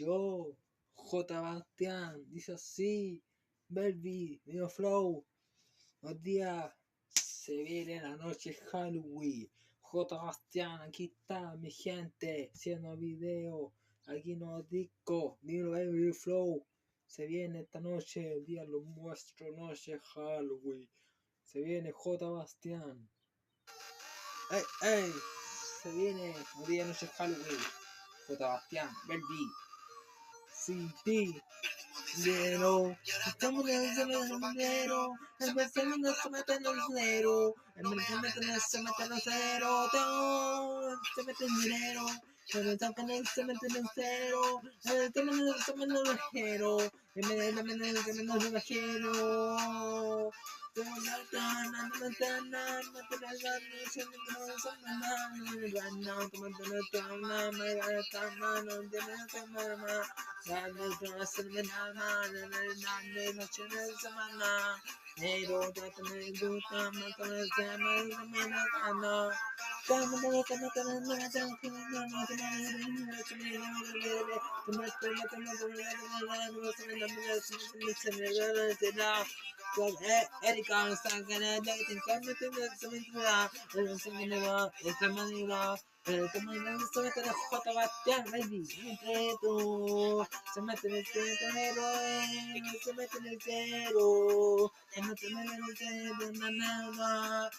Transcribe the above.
yo, J. Bastián, dice así, Belvi, Neo Flow, los días se viene la noche Halloween, J. Bastián, aquí está mi gente, haciendo video, aquí nos disco, Neo Belvi Flow, se viene esta noche, el día lo muestro, noche Halloween, se viene J. Bastián, ey, se viene el día noche Halloween, J. Bastián, Belvi. CD, dinero, estamos en el dinero, el mercado no se mete en el dinero, el mercado no se mete en el cero, se mete en dinero, el mercado no se mete en el cero, el tema no se mete en el ajero, el mercado no se mete en el ajero. Erika, no está ganando, te cambia, te manera, esta manera, se mete en J. Bastián, baby, se mete en el cero, se mete en el cero, se mete en el cero, nada.